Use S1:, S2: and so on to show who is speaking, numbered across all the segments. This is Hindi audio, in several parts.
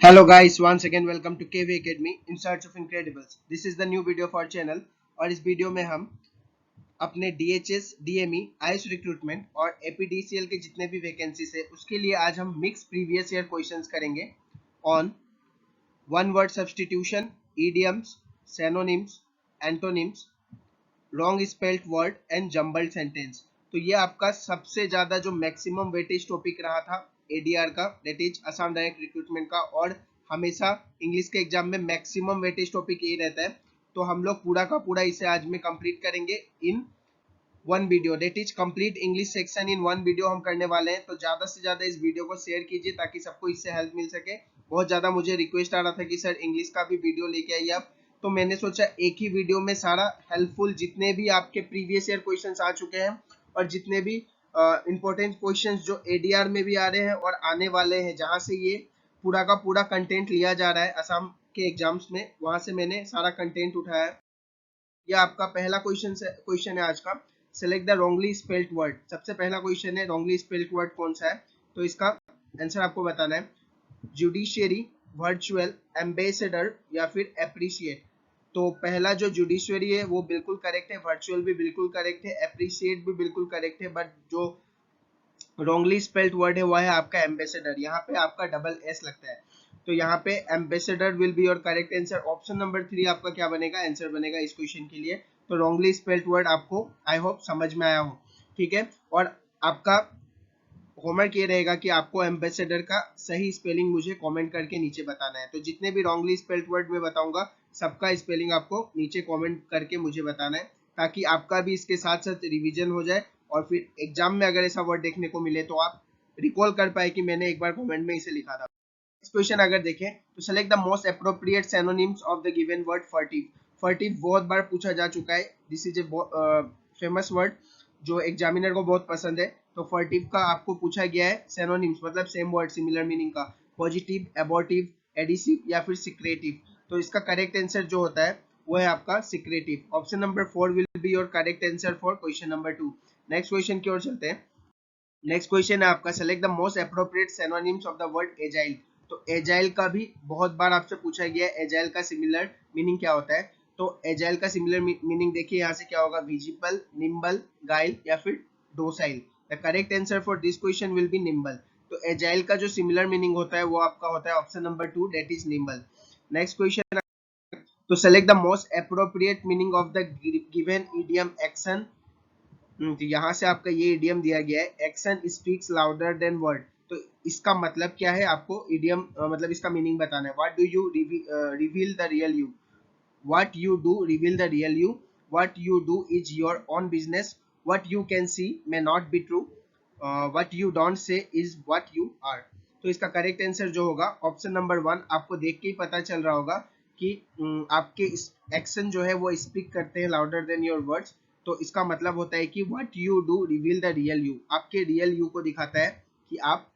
S1: Hello guys, once again welcome to KV Academy in search of incredibles. This is the new video for channel और इस वीडियो में हम अपने DHS, DME, आयुष रिक्रूटमेंट और APDCL के जितने भी वैकेंसीज है उसके लिए आज हम मिक्स प्रीवियस ईयर क्वेश्चंस करेंगे on one word substitution, idioms, synonyms, antonyms, wrong spelled word and jumbled sentence. तो ये आपका सबसे ज्यादा जो मैक्सिमम वेटेज टॉपिक रहा था एडीआर का, that is Assam direct recruitment का, और हमेशा इंग्लिश के एग्जाम में मैक्सिमम वेटेज टॉपिक यही रहता है। तो हम लोग पूरा का पूरा इसे आज में कंप्लीट करेंगे in one video, that is complete English section in one video हम करने वाले हैं। तो ज्यादा से ज्यादा इस वीडियो को शेयर कीजिए ताकि सबको इससे हेल्प मिल सके। बहुत ज्यादा मुझे रिक्वेस्ट आ रहा था कि सर इंग्लिश का भी वीडियो लेके आइए आप, तो मैंने सोचा एक ही वीडियो में सारा हेल्पफुल जितने भी आपके प्रीवियस ईयर क्वेश्चंस आ चुके हैं और जितने भी इंपॉर्टेंट क्वेश्चंस जो एडीआर में भी आ रहे हैं और आने वाले हैं, जहां से ये पूरा का पूरा कंटेंट लिया जा रहा है असम के एग्जाम्स में, वहां से मैंने सारा कंटेंट उठाया है। यह आपका पहला क्वेश्चन है आज का। Select the wrongly spelled word. सबसे पहला क्वेश्चन है रॉन्गली स्पेल्ड वर्ड कौन सा है, तो इसका आंसर आपको बताना है। जुडिशियरी, वर्चुअल, एम्बेसडर या फिर एप्रिशिएट। तो पहला जो जुडिशियरी है वो बिल्कुल करेक्ट है, वर्चुअल भी बिल्कुल करेक्ट है, एप्रिशिएट भी बिल्कुल करेक्ट है, बट जो रॉन्गली स्पेल्ड वर्ड है वह है आपका एम्बेसडर। यहाँ पे आपका डबल एस लगता है, तो यहाँ पे ambassador will be your correct answer. Option number 3 आपका क्या बनेगा, आंसर बनेगा इस क्वेश्चन के लिए। तो रॉन्गली स्पेल्ड वर्ड आपको आई होप समझ में आया हो, ठीक है। और आपका होमवर्क ये रहेगा कि आपको एम्बेसडर का सही स्पेलिंग मुझे कमेंट करके नीचे बताना है। तो जितने भी रॉन्गली स्पेल्ड वर्ड मैं बताऊंगा सबका स्पेलिंग आपको नीचे कमेंट करके मुझे बताना है, ताकि आपका भी इसके साथ साथ रिवीजन हो जाए और फिर एग्जाम में अगर ऐसा वर्ड देखने को मिले तो आप रिकॉल कर पाए कि मैंने एक बार कमेंट में इसे लिखा था। क्वेश्चन अगर देखें तो select the most appropriate synonyms of the given word furtive. Furtive बहुत बार पूछा जा चुका है, this is a famous word जो एग्जामिनर को बहुत पसंद है। तो फर्टिव का आपको पूछा गया है सिनोनिम्स, मतलब सेम वर्ड सिमिलर मीनिंग का, पॉजिटिव, एबॉर्टिव, एडिसिव या फिर सिक्रेटिव। तो इसका करेक्ट आंसर जो होता है वो है आपका secretive. Option number 4 will be your correct answer for question number 2। Next question की ओर चलते हैं। नेक्स्ट क्वेश्चन है आपका select the most appropriate synonyms of the word agile. तो एजाइल का भी बहुत बार आपसे पूछा गया है, एजाइल का सिमिलर मीनिंग क्या होता है। तो एजाइल का सिमिलर मीनिंग देखिए यहाँ से क्या होगा, विजिबल, निम्बल, गाइल या फिर docile. The correct answer for this question will be nimble. तो एजाइल का जो सिमिलर मीनिंग होता है वो आपका होता है option number 2, that is nimble. Next question, तो select the most appropriate meaning of the given idiom action. तो यहाँ से आपका ये इडियम दिया गया है, action speaks louder than word. तो इसका मतलब क्या है, आपको इडियम मतलब इसका मीनिंग बताना है। What do you reveal the real you, what you do reveal the real you, what you do is your own business, what you can see may not be true, what you don't say is what you are. तो इसका करेक्ट आंसर जो होगा ऑप्शन नंबर 1, आपको देख के ही पता चल रहा होगा कि आपके एक्शन जो है वो स्पीक करते हैं लाउडर देन योर वर्ड्स। तो इसका मतलब होता है कि what you do reveal the real you, आपके रियल यू को दिखाता है कि आप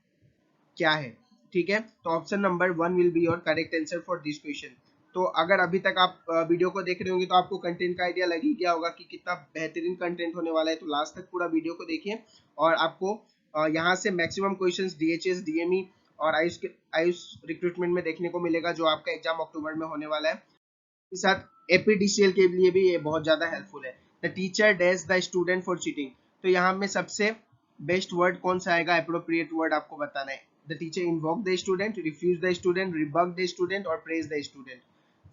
S1: क्या है, ठीक है। तो option number 1 will be your correct answer for this question. तो अगर अभी तक आप वीडियो को देख रहे होंगे तो आपको कंटेंट का आइडिया लग ही गया होगा कि कितना बेहतरीन कंटेंट होने वाला है। तो लास्ट तक पूरा वीडियो को देखिए और आपको यहाँ से मैक्सिमम क्वेश्चंस डीएचएस, डीएमई और आयुष रिक्रूटमेंट में देखने को मिलेगा, जो आपका एग्जाम अक्टूबर में होने वाला है। के साथ एपीडीसीएल के लिए भी ये बहुत ज्यादा हेल्पफुल है। The teacher dash the student for cheating. तो यहाँ में सबसे बेस्ट वर्ड कौन सा आएगा, अप्रोप्रिएट वर्ड आपको बताना है। The teacher invoke the student, refuse the student, rebuke the student और praise the student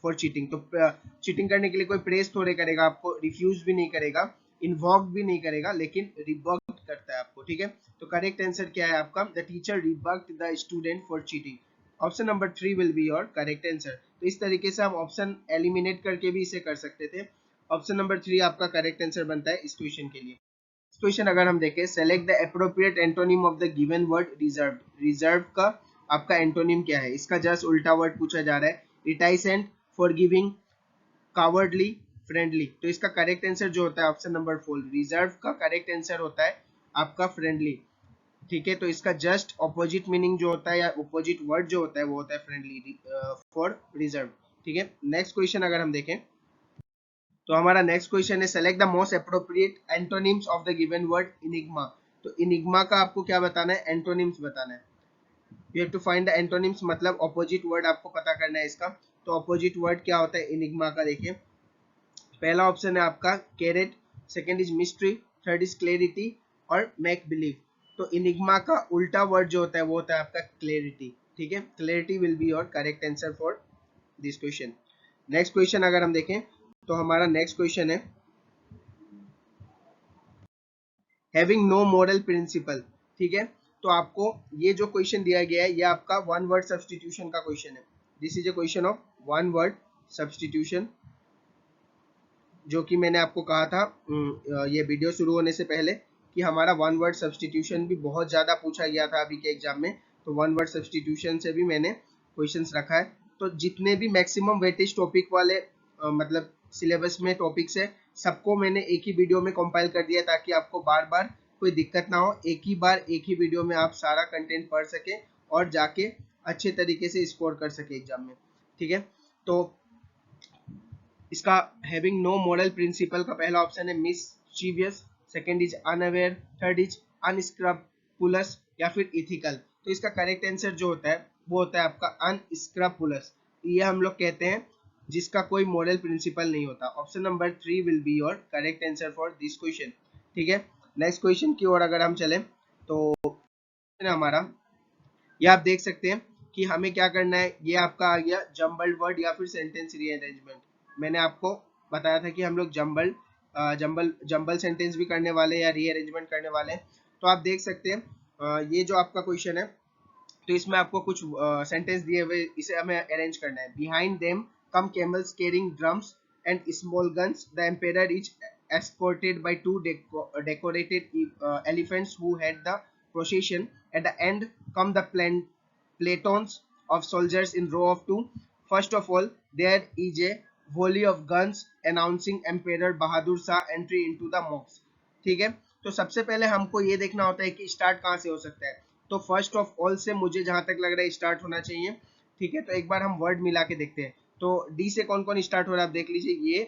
S1: for cheating. तो चीटिंग करने के लिए कोई प्रेज थोड़े करेगा आपको, रिफ्यूज भी नहीं करेगा, इन्वोक भी नहीं करेगा, लेकिन रिबक करता है आपको, ठीक है। तो करेक्ट आंसर क्या है आपका, the teacher rebuked the student for cheating. Option number 3 will be your correct answer. तो इस तरीके से हम ऑप्शन एलिमिनेट करके भी इसे कर सकते थे। ऑप्शन नंबर 3 आपका करेक्ट आंसर बनता है इस क्वेश्चन के लिए। क्वेश्चन अगर हम देखें, select the appropriate antonym of the given word reserve. Reserve का आपका एंटोनिम क्या है, इसका जस्ट उल्टा वर्ड पूछा जा रहा है। रिटाइसेंट, फॉरगिविंग, कावर्डली, फ्रेंडली। तो इसका करेक्ट आंसर जो होता है ऑप्शन नंबर 4, रिजर्व का करेक्ट आंसर होता है आपका फ्रेंडली, ठीक है। तो इसका जस्ट ऑपोजिट मीनिंग जो होता है या ऑपोजिट वर्ड जो होता है वो होता है फ्रेंडली फॉर रिजर्व, ठीक है। नेक्स्ट क्वेश्चन अगर हम देखें तो हमारा नेक्स्ट क्वेश्चन है select the most appropriate antonyms of the given word enigma. तो इनिग्मा का आपको क्या बताना है, एंटोनिम्स बताना है। You have to find the antonyms, मतलब ऑपोजिट वर्ड आपको पता करना है इसका। तो ऑपोजिट वर्ड क्या होता है इनिग्मा का, देखिए पहला ऑप्शन है आपका carrot, second is mystery, third is clarity और मेक बिलीव। तो इनिग्मा का उल्टा वर्ड जो होता है वो होता है आपका क्लैरिटी, ठीक है। Clarity will be your correct answer for this question. Next question अगर हम देखें तो हमारा नेक्स्ट क्वेश्चन है हैविंग नो मॉरल प्रिंसिपल, ठीक है। तो आपको ये जो क्वेश्चन दिया गया है ये आपका वन वर्ड सब्स्टिट्यूशन का क्वेश्चन है। This is A question of one word substitution, जो कि मैंने आपको कहा था ये वीडियो शुरू होने से पहले कि हमारा वन वर्ड सब्स्टिट्यूशन भी बहुत ज़्यादा पूछा गया था अभी के एग्जाम में। तो वन वर्ड सब्स्टिट्यूशन से भी मैंने क्वेश्चंस रखा है। तो जितने भी मैक्सिमम वेटेज टॉपिक वाले मतलब सिलेबस में टॉपिक्स है सबको मैंने एक ही वीडियो में कंपाइल कर दिया ताकि आपको बार बार कोई दिक्कत ना हो, एक ही बार एक ही वीडियो में आप सारा कंटेंट पढ़ सके और जाके अच्छे तरीके से स्कोर कर सके एग्जाम में, ठीक है। तो इसका हैविंग नो मॉरल प्रिंसिपल का पहला ऑप्शन है mischievous, second is unaware, third is unscrupulous या फिर इथिकल। तो इसका करेक्ट आंसर जो होता है वो होता है आपका अनस्क्रपुलस। ये हम लोग कहते हैं जिसका कोई मॉरल प्रिंसिपल नहीं होता। Option number 3 will be your correct answer for this question, ठीक है। नेक्स्ट क्वेश्चन की ओर अगर हम चलें तो हमारा ये आप देख सकते हैं कि हमें क्या करना है। ये आपका आ गया जम्बल्ड वर्ड या फिर सेंटेंस रीअरेंजमेंट। मैंने आपको बताया था कि हम लोग जंबल सेंटेंस भी करने वाले या रीअरेंजमेंट करने वाले हैं। तो आप देख सकते हैं ये जो आपका क्वेश्चन है तो इसमें आपको कुछ सेंटेंस दिए हुए, इसे हमें अरेंज करना है। Behind them come camels carrying drums and small guns, the emperor is escorted by two decorated elephants who head the procession. At the end come the platons of soldiers in row of two. First of all, there is a volley of guns announcing Emperor Bahadur Shah entry into the mosque, ठीक है। तो सबसे पहले हमको ये देखना होता है कि स्टार्ट कहाँ से हो सकता है। तो फर्स्ट ऑफ ऑल से मुझे जहां तक लग रहा है स्टार्ट होना चाहिए, ठीक है। तो एक बार हम वर्ड मिला के देखते हैं। तो डी से कौन कौन स्टार्ट हो रहा है आप देख लीजिए, ये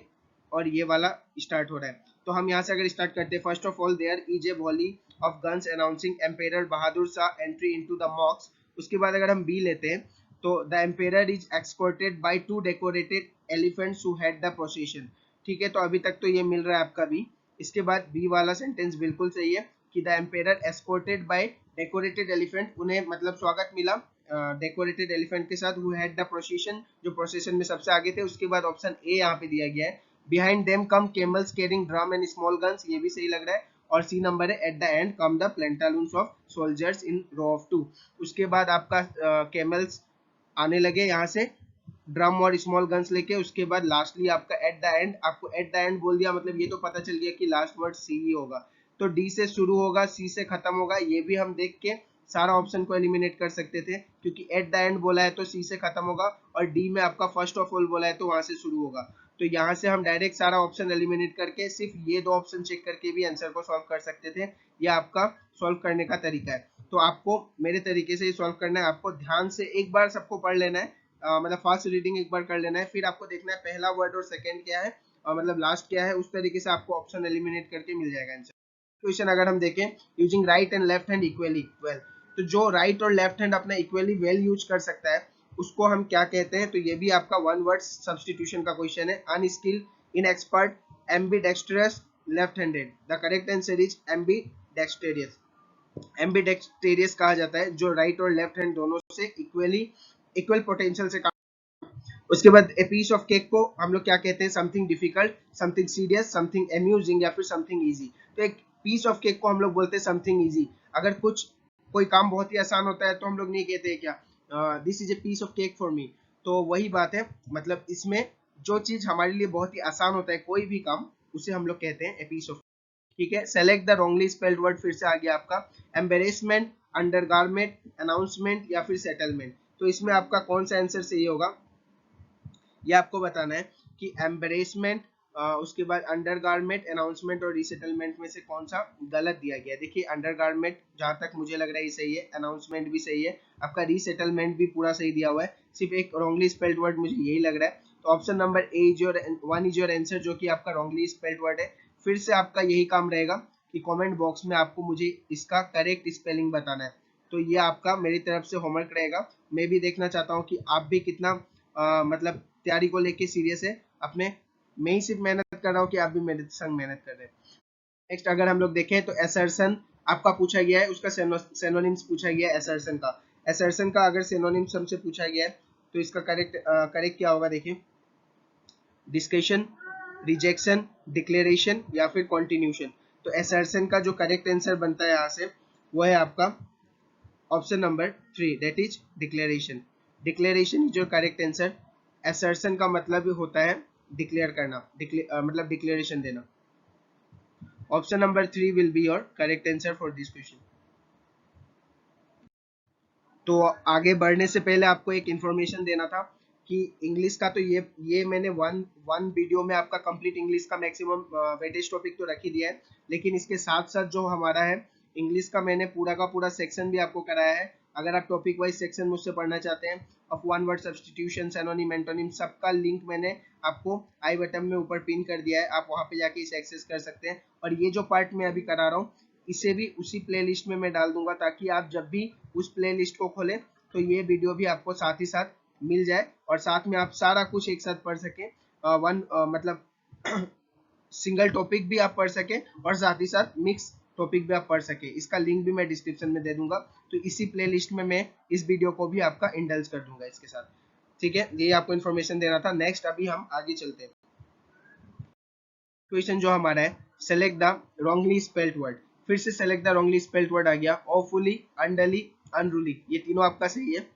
S1: और ये वाला स्टार्ट हो रहा है। तो हम यहाँ से अगर स्टार्ट करते हैं, first of all there is a volley of guns announcing emperor Bahadur Shah entry into the मॉक्स। उसके बाद अगर हम बी लेते हैं तो the emperor is escorted by two decorated elephants who head the procession, ठीक है। तो अभी तक तो ये मिल रहा है आपका बी। इसके बाद बी वाला सेंटेंस बिल्कुल सही है कि the emperor escorted by decorated elephant, उन्हें मतलब स्वागत मिला डेकोरेटेड एलिफेंट के साथ, हु हैड द प्रोसेशन, जो प्रोसेशन में सबसे आगे थे। उसके बाद ऑप्शन ए यहाँ पे दिया गया है, behind them come camels carrying drum and small guns, ये भी सही लग रहा है। और सी नंबर है at the end come the platoons of soldiers in row of two. उसके बाद आपका कैमल्स आने लगे यहाँ से ड्रम और स्मॉल गन्स लेके। उसके बाद लास्टली आपका एट द एंड, आपको एट द एंड बोल दिया मतलब ये तो पता चल गया कि लास्ट वर्ड सी ही होगा। तो डी से शुरू होगा सी से खत्म होगा, ये भी हम देख के सारा ऑप्शन को एलिमिनेट कर सकते थे क्योंकि एट द एंड बोला है तो सी से खत्म होगा और डी में आपका फर्स्ट ऑफ ऑल बोला है तो वहां से शुरू होगा। तो यहाँ से हम डायरेक्ट सारा ऑप्शन एलिमिनेट करके सिर्फ ये दो ऑप्शन चेक करके भी आंसर को सॉल्व कर सकते थे। ये आपका सॉल्व करने का तरीका है। तो आपको मेरे तरीके से ही सॉल्व करना है। आपको ध्यान से एक बार सबको पढ़ लेना है, मतलब फास्ट रीडिंग एक बार कर लेना है, फिर आपको देखना है पहला वर्ड और सेकंड क्या है मतलब लास्ट क्या है, उस तरीके से आपको ऑप्शन एलिमिनेट करके मिल जाएगा आंसर। क्वेश्चन अगर हम देखें using right and left hand equally well, तो जो राइट और लेफ्ट हैंड अपना इक्वली वेल यूज कर सकता है उसको हम क्या कहते हैं। तो ये भी आपका वन वर्ड सब्स्टिट्यूशन का क्वेश्चन है। Unskilled, inexpert, ambidextrous, left handed. The correct answer is ambidextrous. Ambidextrous कहा जाता है जो राइट और लेफ्ट हैंड दोनों से इक्वल पोटेंशियल से। उसके बाद ए पीस ऑफ केक को हम लोग क्या कहते हैं, something difficult, something serious, something amusing या फिर समथिंग इजी। तो एक पीस ऑफ केक को हम लोग बोलते हैं समथिंग इजी। अगर कोई काम बहुत ही आसान होता है तो हम लोग नहीं कहते हैं क्या this is a piece of cake for me. तो वही बात है, मतलब इसमें जो चीज हमारे लिए बहुत ही आसान होता है कोई भी काम, उसे हम लोग कहते हैं ए पीस ऑफ, ठीक है। Select the wrongly spelled word, फिर से आ गया आपका एम्बेरेसमेंट, अंडरगारमेंट, अनाउंसमेंट या फिर सेटलमेंट। तो इसमें आपका कौन सा आंसर सही होगा ये आपको बताना है कि एम्बरेसमेंट, उसके बाद अंडरगारमेंट, अनाउंसमेंट और रीसेटलमेंट में से कौन सा गलत दिया गया है। देखिए अंडरगारमेंट जहां तक मुझे लग रहा है ये सही है, अनाउंसमेंट भी सही है, आपका रीसेटलमेंट भी पूरा सही दिया हुआ है, सिर्फ एक रॉन्गली स्पेल्ड वर्ड मुझे यही लग रहा है। तो option number A is your one is your answer, जो कि आपका रॉन्गली स्पेल्ड वर्ड है। फिर से आपका यही काम रहेगा कि कमेंट बॉक्स में आपको मुझे इसका करेक्ट स्पेलिंग बताना है। तो ये आपका मेरी तरफ से होमवर्क रहेगा। मैं भी देखना चाहता हूँ कि आप भी कितना मतलब तैयारी को लेके सीरियस है अपने। मैं ही सिर्फ मेहनत कर रहा हूँ कि आप भी मेरे संग मेहनत कर रहे हैं। नेक्स्ट अगर हम लोग देखें तो एसर्शन आपका पूछा गया है, उसका सिनोनिम्स पूछा गया है एसर्शन का। एसर्शन का अगर सिनोनिम्स हमसे पूछा गया है तो इसका करेक्ट क्या होगा, देखिए डिस्कशन, रिजेक्शन, डिक्लेरेशन या फिर कॉन्टिन्यूशन। तो एसर्शन का जो करेक्ट आंसर बनता है यहाँ से वो है आपका option number 3, that is declaration. Declaration is your correct answer. Assertion का मतलब होता है डिक्लेयर करना, मतलब डिक्लेरेशन देना। Option number 3 will be your correct answer for this question. तो आगे बढ़ने से पहले आपको एक इंफॉर्मेशन देना था कि इंग्लिश का तो ये मैंने वन वीडियो में आपका कंप्लीट इंग्लिश का मैक्सिमम वेटेज टॉपिक तो रख ही दिया है, लेकिन इसके साथ साथ जो हमारा है इंग्लिश का मैंने पूरा का पूरा सेक्शन भी आपको कराया है। अगर आप टॉपिक वाइज सेक्शन मुझसे पढ़ना चाहते हैं, of one word substitution, anonym, antonym, सबका लिंक मैंने आपको आई बटन में ऊपर पिन कर दिया है, आप वहां पे जाके इसे एक्सेस कर सकते हैं। और ये जो पार्ट मैं अभी करा रहा हूँ इसे भी उसी प्लेलिस्ट में मैं डाल दूंगा, ताकि आप जब भी उस प्लेलिस्ट को खोलें तो ये वीडियो भी आपको साथ ही साथ मिल जाए और साथ में आप सारा कुछ एक साथ पढ़ सकें। मतलब सिंगल टॉपिक भी आप पढ़ सकें और साथ ही साथ मिक्स टॉपिक भी आप पढ़ सकें। इसका लिंक भी मैं डिस्क्रिप्शन में दे दूंगा। तो इसी प्लेलिस्ट में मैं इस वीडियो को भी आपका इंडल्ज कर दूंगा इसके साथ। ठीक है, ये आपको इन्फॉर्मेशन देना था। नेक्स्ट अभी हम आगे चलते हैं। क्वेश्चन जो हमारा है, select the wrongly spelled word. फिर से select the wrongly spelled word आ गया। ऑफुली, अंडरली, अनरूली, ये तीनों आपका सही है।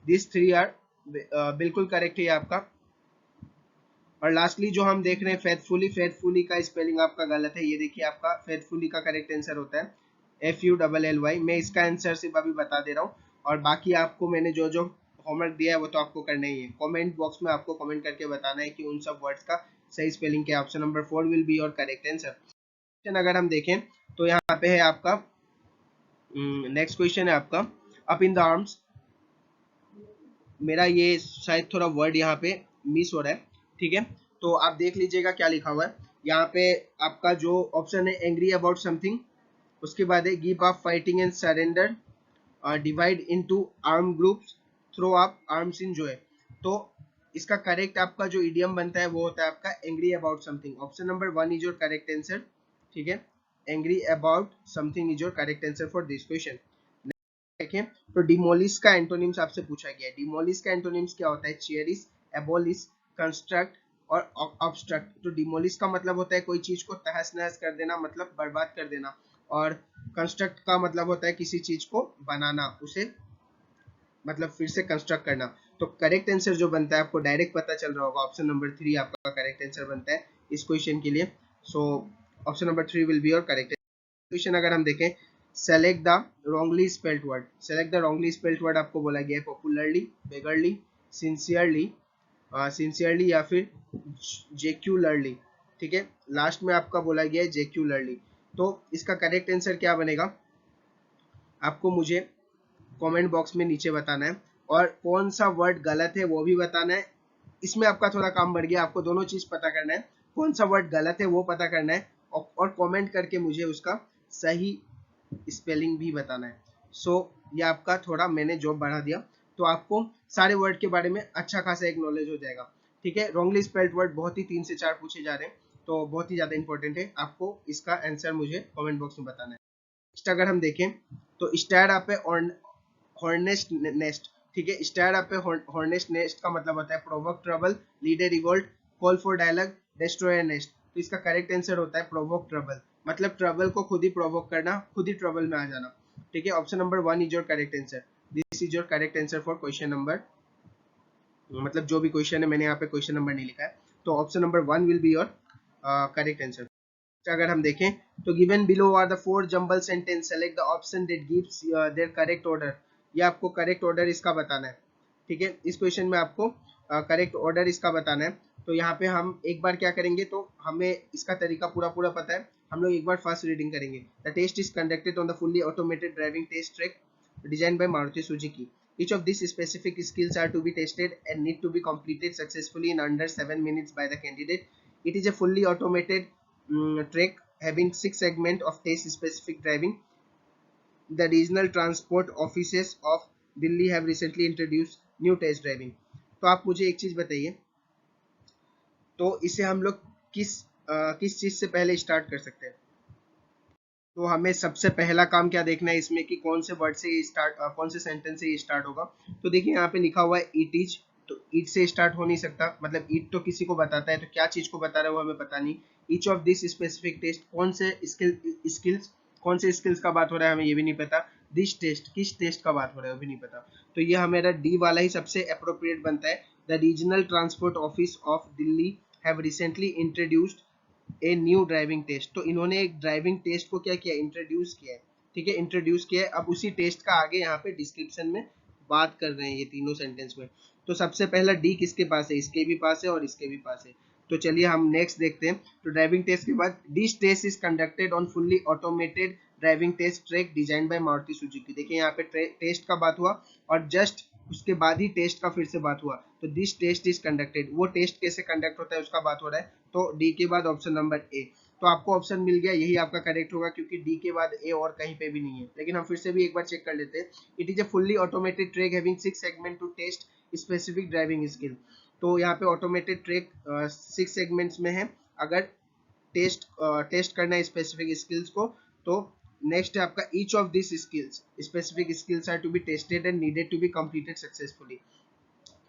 S1: दिस थ्री आर बिल्कुल करेक्ट है आपका। और लास्टली जो हम देख रहे हैं फेथफुली, फेथफुली का स्पेलिंग आपका गलत है। ये देखिए आपका फेथफुली का करेक्ट आंसर होता है FULLY। मैं इसका आंसर सिर्फ अभी बता दे रहा हूँ और बाकी आपको मैंने जो जो होमवर्क दिया है वो तो आपको करना ही है। कमेंट बॉक्स में आपको कमेंट करके बताना है कि उन सब वर्ड्स का सही स्पेलिंग क्या है। Option number 4 will be your correct answer. अगर हम देखें तो यहाँ पे है आपका नेक्स्ट क्वेश्चन है आपका अप इन द आर्म्स। मेरा ये शायद थोड़ा वर्ड यहाँ पे मिस हो रहा है, ठीक है, तो आप देख लीजिएगा क्या लिखा हुआ है यहाँ पे। आपका जो ऑप्शन है एंग्री अबाउट समथिंग, उसके बाद है give up fighting and surrender, divide into arm groups, throw up arms in joy. तो इसका करेक्ट आपका जो इडियम बनता है वो होता है आपका angry about something. Option number 1 is your correct answer. ठीक है, angry about something is your correct answer for this question. देखें तो डिमोलिश का एंटोनिम्स आपसे पूछा गया है। डिमोलिश का एंटोनिम्स क्या होता है? चेरिश, एबोलिश, कंस्ट्रक्ट और ऑब्स्ट्रक्ट। तो डिमोलिश का मतलब होता है कोई चीज को तहस नहस कर देना, मतलब बर्बाद कर देना। और कंस्ट्रक्ट का मतलब होता है किसी चीज को बनाना, उसे मतलब फिर से कंस्ट्रक्ट करना। तो करेक्ट आंसर जो बनता है आपको डायरेक्ट पता चल रहा होगा, ऑप्शन नंबर 3 आपका करेक्ट आंसर बनता है इस क्वेश्चन के लिए। So option number 3 will be your correct question. अगर हम देखें select the wrongly spelled word. Select the wrongly spelled word आपको बोला गया है पॉपुलरली, बेगरली, सिंसियरली, सिंसियरली या फिर जेक्यूलरली। ठीक है, लास्ट में आपका बोला गया है जेक्यूलरली। तो इसका करेक्ट आंसर क्या बनेगा आपको मुझे कमेंट बॉक्स में नीचे बताना है, और कौन सा वर्ड गलत है वो भी बताना है। इसमें आपका थोड़ा काम बढ़ गया, आपको दोनों चीज पता करना है, कौन सा वर्ड गलत है वो पता करना है और कमेंट करके मुझे उसका सही स्पेलिंग भी बताना है। सो ये आपका थोड़ा मैंने जॉब बढ़ा दिया, तो आपको सारे वर्ड के बारे में अच्छा खासा एक नॉलेज हो जाएगा। ठीक है, रॉन्गली स्पेल्ड वर्ड बहुत ही 3 से 4 पूछे जा रहे हैं, तो बहुत ही ज्यादा इंपॉर्टेंट है। आपको इसका आंसर मुझे कमेंट बॉक्स में बताना है। नेक्स्ट अगर हम देखें तो स्टार अप है हॉर्नेस्ट नेस्ट। ठीक है, स्टार अप है हॉर्नेस्ट नेस्ट का मतलब होता है provoke trouble, lead a revolt, call for dialogue, destroy nest. तो इसका करेक्ट आंसर होता है प्रोवोक ट्रबल, मतलब ट्रबल को खुद ही प्रोवोक करना, खुद ही ट्रबल में आ जाना। ठीक है, option number 1 is your correct answer. This is your correct answer for question number, मतलब जो भी क्वेश्चन है, मैंने यहाँ पे क्वेश्चन नंबर नहीं लिखा है, तो option number 1 will be your correct answer. अगर हम देखें तो given below are the 4 jumble sentence, select the option that gives their correct order. ये आपको करेक्ट ऑर्डर इसका बताना है। ठीक है, इस क्वेश्चन में आपको करेक्ट ऑर्डर इसका बताना है। तो यहाँ पे हम एक बार क्या करेंगे, तो हमें इसका तरीका पूरा पूरा पता है, हम लोग एक बार फर्स्ट रीडिंग करेंगे। The test is conducted on the fully automated driving test track design by Maruti Suzuki. Each of these specific skills are to be tested and need to be completed successfully in under 7 minutes by the candidate. It is a fully automated track having 6 segments of test specific driving. The regional transport offices of Delhi have recently introduce new test driving. तो आप मुझे एक चीज बताइए, तो इसे हम लोग किस चीज से पहले स्टार्ट कर सकते हैं? तो हमें सबसे पहला काम क्या देखना है इसमें कि कौन से वर्ड से ये स्टार्ट, कौन से सेंटेंस से ये स्टार्ट होगा। तो देखिए यहाँ पे लिखा हुआ है इट इज, तो इट से स्टार्ट हो नहीं सकता, मतलब इट तो किसी को बताता है, तो क्या चीज को बता रहा है वो हमें पता नहीं। Each of this specific test, कौन से स्किल्स, कौन से स्किल्स का बात हो रहा है हमें ये भी नहीं पता। दिस टेस्ट, किस टेस्ट का बात हो रहा है वो भी नहीं पता। तो ये हमारा डी वाला ही सबसे अप्रोप्रिएट बनता है। The regional transport office of Delhi have recently introduced a new driving test. तो इन्होंने एक ड्राइविंग टेस्ट को क्या किया, इंट्रोड्यूस किया है। ठीक है, इंट्रोड्यूस किया है। अब उसी टेस्ट का आगे यहाँ पे डिस्क्रिप्शन में बात कर रहे हैं ये तीनों सेंटेंस में। तो सबसे पहला डी किसके पास है, इसके भी पास है और इसके भी पास है। तो चलिए हम नेक्स्ट देखते हैं। तो ड्राइविंग टेस्ट के बाद this test is conducted on fully automated driving test track design by Maruti Suzuki. देखिए यहाँ पे टेस्ट का बात हुआ और जस्ट उसके बाद ही टेस्ट का फिर से बात हुआ। तो दिस टेस्ट इज कंडक्टेड, वो टेस्ट कैसे कंडक्ट होता है उसका बात हो रहा है। तो डी के बाद ऑप्शन नंबर ए। तो आपको ऑप्शन मिल गया, यही आपका करेक्ट होगा क्योंकि डी के बाद ए और कहीं पे भी नहीं है। लेकिन हम फिर से भी एक बार चेक कर लेते हैं। It is a fully automated track having 6 segment to test specific driving skill. तो यहाँ पे ऑटोमेटेड ट्रैक 6 सेगमेंट्स में है। अगर टेस्ट करना है स्पेसिफिक स्किल्स को, तो नेक्स्ट है आपका each of this skills specific skills are to be tested and needed to be completed successfully.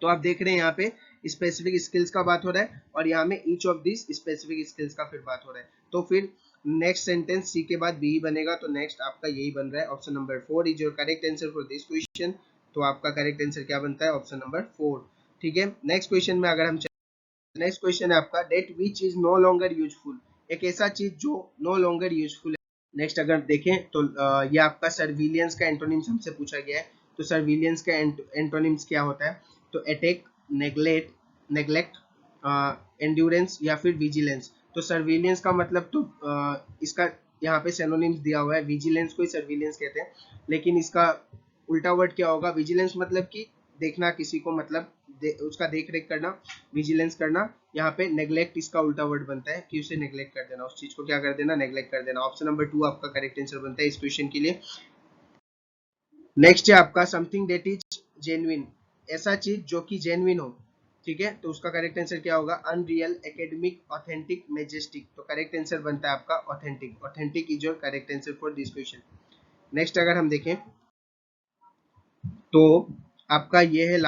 S1: तो आप देख रहे हैं यहाँ पे स्पेसिफिक स्किल्स का बात हो रहा है और यहाँ में each of this specific skills का फिर बात हो रहा है। तो फिर नेक्स्ट सेंटेंस सी के बाद बी ही बनेगा। तो नेक्स्ट आपका यही बन रहा है, option number 4 is your correct answer for this question. तो आपका करेक्ट आंसर क्या बनता है, ऑप्शन नंबर 4। ठीक है, नेक्स्ट क्वेश्चन में अगर हम, नेक्स्ट क्वेश्चन है आपका date which is no longer useful. एक ऐसा चीज जो नो लॉन्गर यूजफुल है। नेक्स्ट अगर देखें तो ये आपका सर्विलियंस का एंटोनिम्स हमसे पूछा गया है। तो सर्विलियंस का एंटोनिम्स क्या होता है? तो अटैक, नेग्लेक्ट, नेग्लेक्ट, एंड्योरेंस या फिर विजिलेंस। तो सर्विलियंस का मतलब तो इसका यहाँ पे सिनोनिम्स दिया हुआ है, विजिलेंस को ही सर्विलियंस कहते हैं। लेकिन इसका उल्टा वर्ड क्या होगा? विजिलेंस मतलब कि देखना किसी को, मतलब उसका देख रेख करना, विजिलेंस करना। यहाँ पे नेग्लेक्ट इसका उल्टा वर्ड बनता है कि उसे नेग्लेक्ट कर देना, उस चीज को क्या कर देना, नेग्लेक्ट कर देना। ऑप्शन नंबर 2 आपका करेक्ट आंसर बनता है इस क्वेश्चन के लिए। नेक्स्ट है आपका समथिंग दैट इज जेन्युइन, ऐसा चीज जो कि जेन्युइन हो। ठीक है, तो उसका करेक्ट आंसर क्या होगा? Unreal, academic, authentic, Majestic. तो करेक्ट आंसर बनता है आपका authentic. Authentic is your correct answer for this question. Next अगर हम देखें तो आपका ये है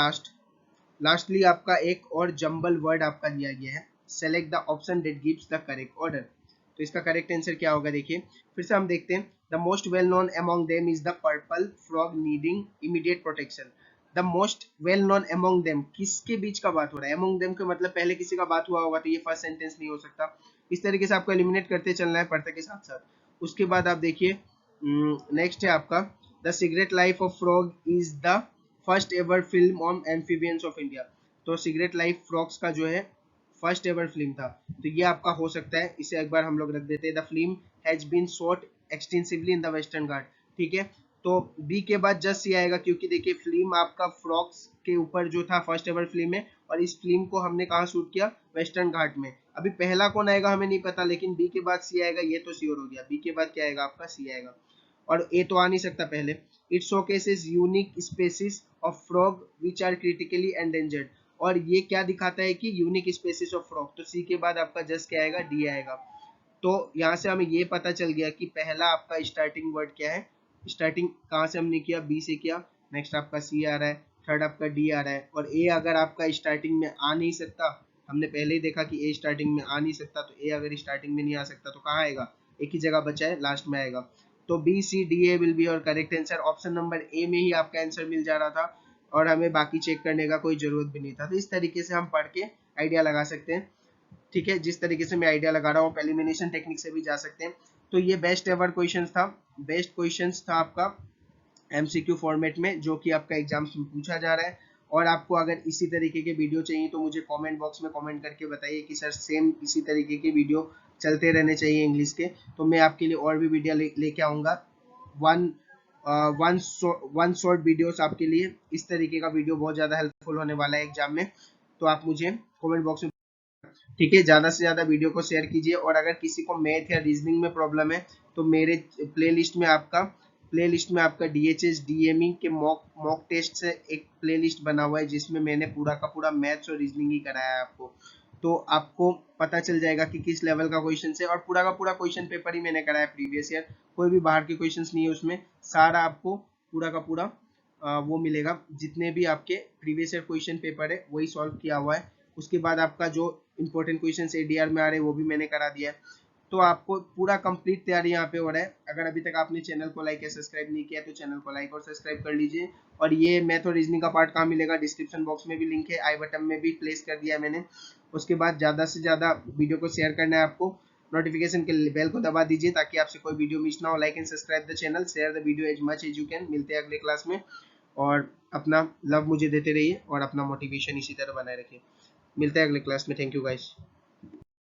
S1: लास्टली आपका एक और जंबल वर्ड आपका दिया गया है, select the option that gives the correct order. तो इसका करेक्ट आंसर क्या होगा? देखिए फिर से हम देखते हैं। The most well known among them is the purple frog needing immediate protection. The most well known among them, किसके बीच का बात हो रहा है? अमंग देम के मतलब पहले किसी का बात हुआ होगा, तो ये फर्स्ट सेंटेंस नहीं हो सकता। इस तरीके से आपको एलिमिनेट करते चलना है पढ़ते के साथ साथ। उसके बाद आप देखिए नेक्स्ट है आपका the cigarette life of frog is the first ever film on amphibians of India. तो सिगरेट लाइफ फ्रॉग्स का जो है फर्स्ट एवर फिल्म था। तो ये आपका हो सकता है, इसे एक बार हम लोग रख देते हैं। The film has been shot extensively in the Western Ghat. ठीक है, तो बी के बाद जस्ट सी आएगा क्योंकि देखिए फिल्म आपका फ्रॉग्स के ऊपर जो था फर्स्ट एवर फिल्म है और इस फिल्म को हमने कहाँ शूट किया? वेस्टर्न घाट में। अभी पहला कौन आएगा हमें नहीं पता, लेकिन बी के बाद सी आएगा, ये तो श्योर हो गया। बी के बाद क्या आएगा आपका? सी आएगा और ए तो आ नहीं सकता पहले। It showcases unique species of frog which are critically endangered. और ये क्या दिखाता है? कि यूनिक स्पेसीज ऑफ फ्रॉग। तो सी के बाद आपका जस्ट क्या आएगा? डी आएगा। तो यहाँ से हमें ये पता चल गया कि पहला आपका स्टार्टिंग वर्ड क्या है। स्टार्टिंग कहाँ से हमने किया? बी से किया। नेक्स्ट आपका सी आ रहा है, थर्ड आपका डी आ रहा है और ए अगर आपका स्टार्टिंग में आ नहीं सकता, हमने पहले ही देखा कि ए स्टार्टिंग में आ नहीं सकता, तो ए अगर स्टार्टिंग में नहीं आ सकता तो कहाँ आएगा? एक ही जगह बचा है, लास्ट में आएगा। तो B C D A will be और correct answer. Option number A में ही आपका आंसर मिल जा रहा था और हमें बाकी चेक करने का कोई जरूरत भी नहीं था। तो इस तरीके से हम पढ़ के आइडिया लगा सकते हैं। ठीक है, जिस तरीके से मैं आइडिया लगा रहा हूँ, एलिमिनेशन टेक्निक से भी जा सकते हैं। तो ये बेस्ट एवर क्वेश्चंस था, बेस्ट क्वेश्चंस था आपका एमसीक्यू फॉर्मेट में, जो कि आपका एग्जाम्स में पूछा जा रहा है। और आपको अगर इसी तरीके के वीडियो चाहिए तो मुझे कमेंट बॉक्स में कमेंट करके बताइए कि सर सेम इसी तरीके के वीडियो चलते रहने चाहिए इंग्लिश के। तो मैं आपके लिए और भी वीडियो लेके आऊँगा। वन वन शॉर्ट वीडियोस आपके लिए, इस तरीके का वीडियो बहुत ज़्यादा हेल्पफुल होने वाला है एग्जाम में। तो आप मुझे कमेंट बॉक्स में, ठीक है, ज़्यादा से ज़्यादा वीडियो को शेयर कीजिए। और अगर किसी को मैथ या रीजनिंग में प्रॉब्लम है तो मेरे प्लेलिस्ट में आपका प्लेलिस्ट में आपका DHS DME के मॉक टेस्ट से एक प्लेलिस्ट बना हुआ है जिसमें मैंने पूरा का पूरा मैथ्स और रीजनिंग ही कराया है आपको। तो आपको पता चल जाएगा कि किस लेवल का क्वेश्चन है, और पूरा का पूरा क्वेश्चन पेपर ही मैंने कराया प्रीवियस ईयर, कोई भी बाहर के क्वेश्चंस नहीं है उसमें, सारा आपको पूरा का पूरा वो मिलेगा, जितने भी आपके प्रीवियस ईयर क्वेश्चन पेपर है वही सॉल्व किया हुआ है। उसके बाद आपका जो इंपॉर्टेंट क्वेश्चन ADR में आ रहे हैं वो भी मैंने करा दिया है। तो आपको पूरा कंप्लीट तैयारी यहाँ पे हो रहा है। अगर अभी तक आपने चैनल को लाइक या सब्सक्राइब नहीं किया तो चैनल को लाइक और सब्सक्राइब कर लीजिए। और ये मैथ और रीजनिंग का पार्ट कहाँ मिलेगा, डिस्क्रिप्शन बॉक्स में भी लिंक है, आई बटन में भी प्लेस कर दिया है मैंने। उसके बाद ज़्यादा से ज़्यादा वीडियो को शेयर करना है आपको, नोटिफिकेशन के बेल को दबा दीजिए ताकि आपसे कोई वीडियो मिस ना हो। Like and subscribe the channel, share the video as much as you can. मिलते हैं अगले क्लास में, और अपना लव मुझे देते रहिए और अपना मोटिवेशन इसी तरह बनाए रखिए। मिलते हैं अगले क्लास में। Thank you guys.